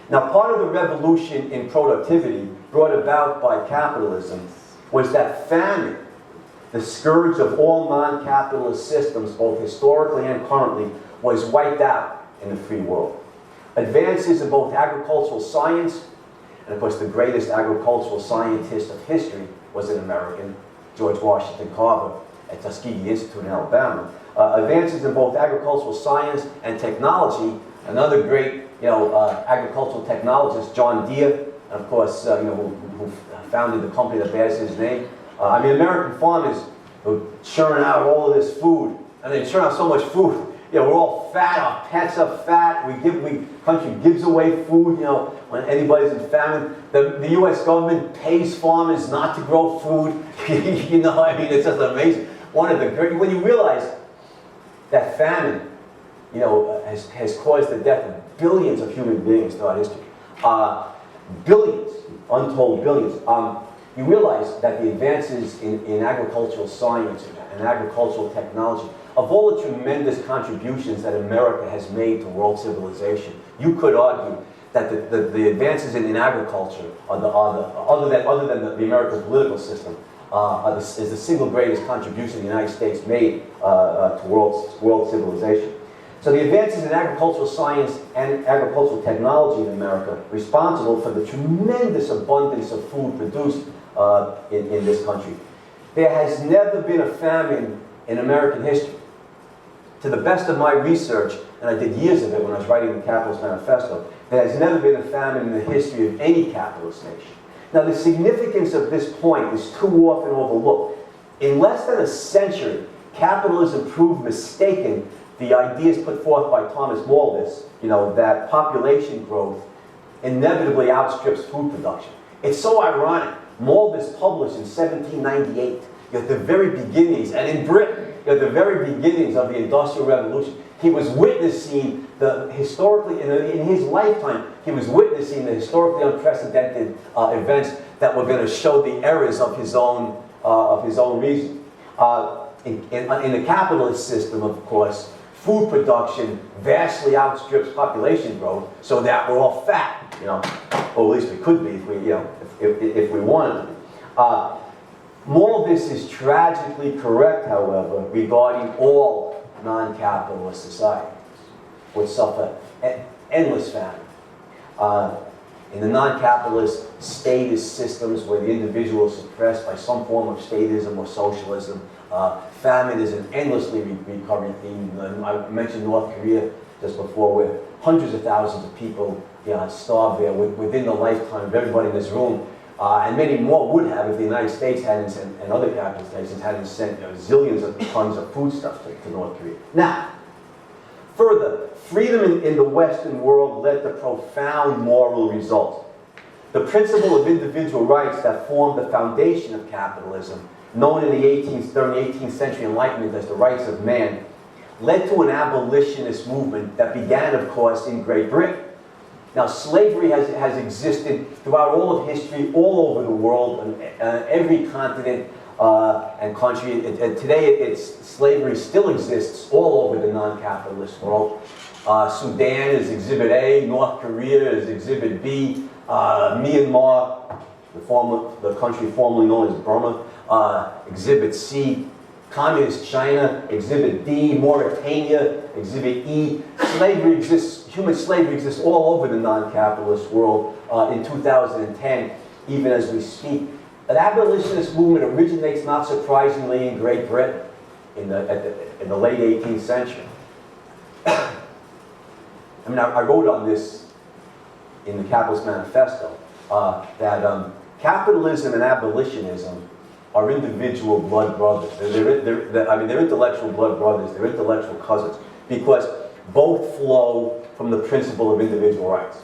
Now, part of the revolution in productivity brought about by capitalism was that famine, the scourge of all non-capitalist systems, both historically and currently, was wiped out in the free world. Advances in both agricultural science, and of course the greatest agricultural scientist of history was an American, George Washington Carver, at Tuskegee Institute in Alabama. Advances in both agricultural science and technology, another great agricultural technologist, John Deere, and of course who founded the company that bears his name. American farmers who churn out all of this food, and they churn out so much food. We're all fat, our pets are fat, country gives away food, when anybody's in famine. The U.S. government pays farmers not to grow food. It's just amazing. One of the great, when you realize that famine, has caused the death of billions of human beings throughout history. Billions, untold billions. You realize that the advances in agricultural science and agricultural technology, of all the tremendous contributions that America has made to world civilization, you could argue that the advances in agriculture other than the American political system, is the single greatest contribution the United States made to world civilization. So the advances in agricultural science and agricultural technology in America responsible for the tremendous abundance of food produced in this country. There has never been a famine in American history. To the best of my research, and I did years of it when I was writing the Capitalist Manifesto, there has never been a famine in the history of any capitalist nation. Now, the significance of this point is too often overlooked. In less than a century, capitalism proved mistaken the ideas put forth by Thomas Malthus, that population growth inevitably outstrips food production. It's so ironic. Malthus published in 1798, at the very beginnings, and in Britain, at the very beginnings of the Industrial Revolution. He was witnessing in his lifetime, he was witnessing the historically unprecedented events that were going to show the errors of his own reason. In the capitalist system, of course, food production vastly outstrips population growth, so that we're all fat, or at least we could be if we wanted to be. More of this is tragically correct, however, regarding all non-capitalist societies, which suffer endless famine. In the non-capitalist statist systems where the individual is suppressed by some form of statism or socialism, famine is an endlessly recurring theme. I mentioned North Korea just before, where hundreds of thousands of people starved there within the lifetime of everybody in this room. And many more would have if the United States hadn't, and other capitalist nations hadn't sent zillions of tons of foodstuffs to North Korea. Now, further, freedom in the Western world led to profound moral results. The principle of individual rights that formed the foundation of capitalism, known in the 18th century Enlightenment as the rights of man, led to an abolitionist movement that began, of course, in Great Britain. Now, slavery has existed throughout all of history, all over the world, every continent and country. Today, slavery still exists all over the non-capitalist world. Sudan is Exhibit A, North Korea is Exhibit B, Myanmar, the country formerly known as Burma, Exhibit C, Communist China, Exhibit D, Mauritania, Exhibit E. Human slavery exists all over the non-capitalist world. In 2010, even as we speak, an abolitionist movement originates, not surprisingly, in Great Britain in the late 18th century. I wrote on this in the Capitalist Manifesto that capitalism and abolitionism are individual blood brothers. They're intellectual blood brothers. They're intellectual cousins because both flow from the principle of individual rights.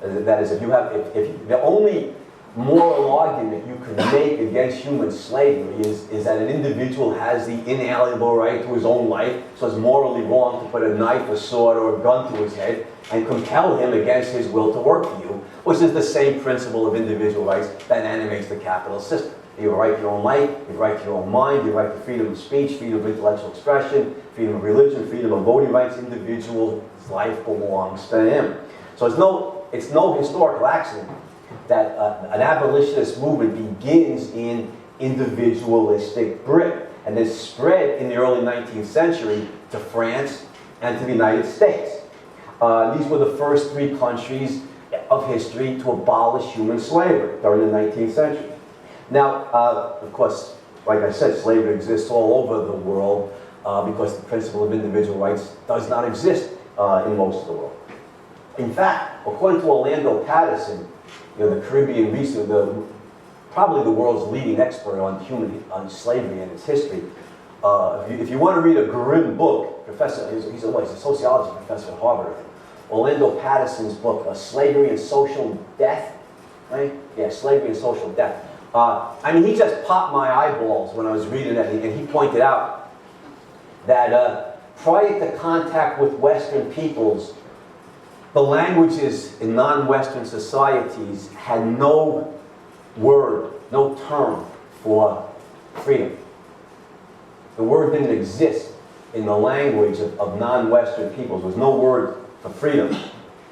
That is, if the only moral argument you can make against human slavery is that an individual has the inalienable right to his own life, so it's morally wrong to put a knife, a sword, or a gun to his head and compel him against his will to work for you, which is the same principle of individual rights that animates the capitalist system. You have a right to your own life, you have a right to your own mind, you have a right to freedom of speech, freedom of intellectual expression, freedom of religion, freedom of voting rights. Individual's life belongs to him. So it's no historical accident that an abolitionist movement begins in individualistic Britain and then spread in the early 19th century to France and to the United States. These were the first 3 countries of history to abolish human slavery during the 19th century. Now, of course, like I said, slavery exists all over the world because the principle of individual rights does not exist in most of the world. In fact, according to Orlando Patterson, the Caribbean research, probably the world's leading expert on slavery and its history. If you want to read a grim book, he's a sociology professor at Harvard. Orlando Patterson's book, Slavery and Social Death, right? Yeah, Slavery and Social Death. I mean, he just popped my eyeballs when I was reading it, and he pointed out that prior to contact with Western peoples, the languages in non-Western societies had no word, no term for freedom. The word didn't exist in the language of non-Western peoples. There was no word for freedom.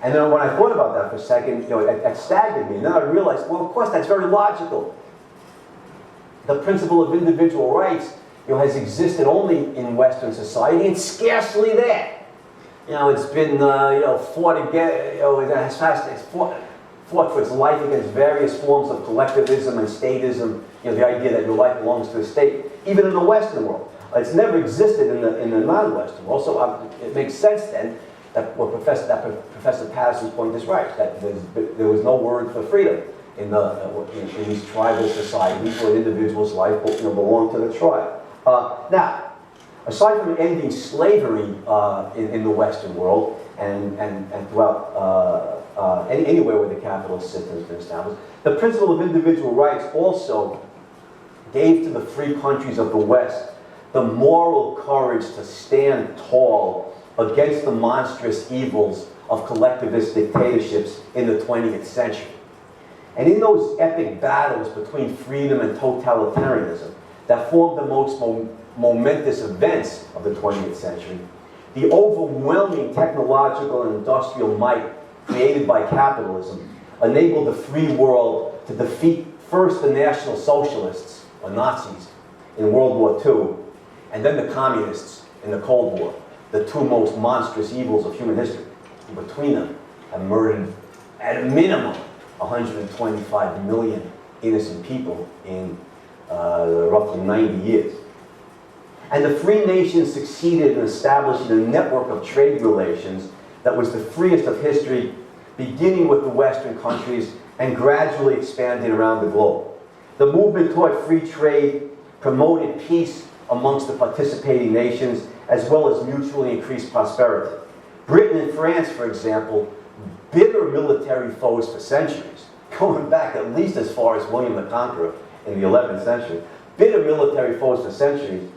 And then when I thought about that for a second, it staggered me. And then I realized, well, of course, that's very logical. The principle of individual rights, has existed only in Western society. It's scarcely there. It's been, fought again. It's fought for its life against various forms of collectivism and statism. The idea that your life belongs to the state, even in the Western world. It's never existed in the non-Western world. So it makes sense then that Professor Patterson's point is right, that there was no word for freedom in these tribal societies where an individual's life belonged to the tribe. Now, aside from ending slavery in the Western world and throughout anywhere where the capitalist system has been established, the principle of individual rights also gave to the free countries of the West the moral courage to stand tall against the monstrous evils of collectivist dictatorships in the 20th century. And in those epic battles between freedom and totalitarianism that formed the most momentous events of the 20th century, the overwhelming technological and industrial might created by capitalism enabled the free world to defeat first the National Socialists, or Nazis, in World War II, and then the Communists in the Cold War, the 2 most monstrous evils of human history. And between them have murdered, at a minimum, 125 million innocent people in roughly 90 years. And the free nations succeeded in establishing a network of trade relations that was the freest of history, beginning with the Western countries and gradually expanding around the globe. The movement toward free trade promoted peace amongst the participating nations, as well as mutually increased prosperity. Britain and France, for example, bitter military foes for centuries, going back at least as far as William the Conqueror in the 11th century, bitter military foes for centuries,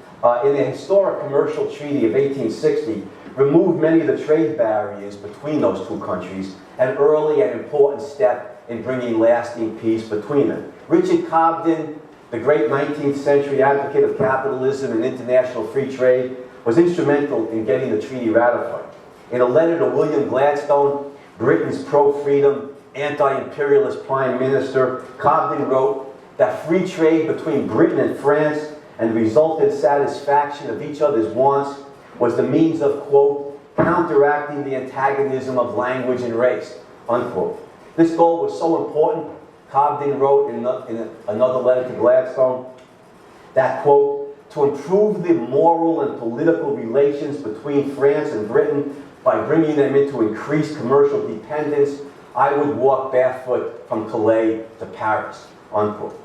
in the historic commercial treaty of 1860, removed many of the trade barriers between those 2 countries, an early and important step in bringing lasting peace between them. Richard Cobden, the great 19th century advocate of capitalism and international free trade, was instrumental in getting the treaty ratified. In a letter to William Gladstone, Britain's pro-freedom, anti-imperialist prime minister, Cobden wrote that free trade between Britain and France and the resultant satisfaction of each other's wants was the means of, quote, counteracting the antagonism of language and race, unquote. This goal was so important, Cobden wrote in another letter to Gladstone, that, quote, to improve the moral and political relations between France and Britain by bringing them into increased commercial dependence, I would walk barefoot from Calais to Paris, unquote.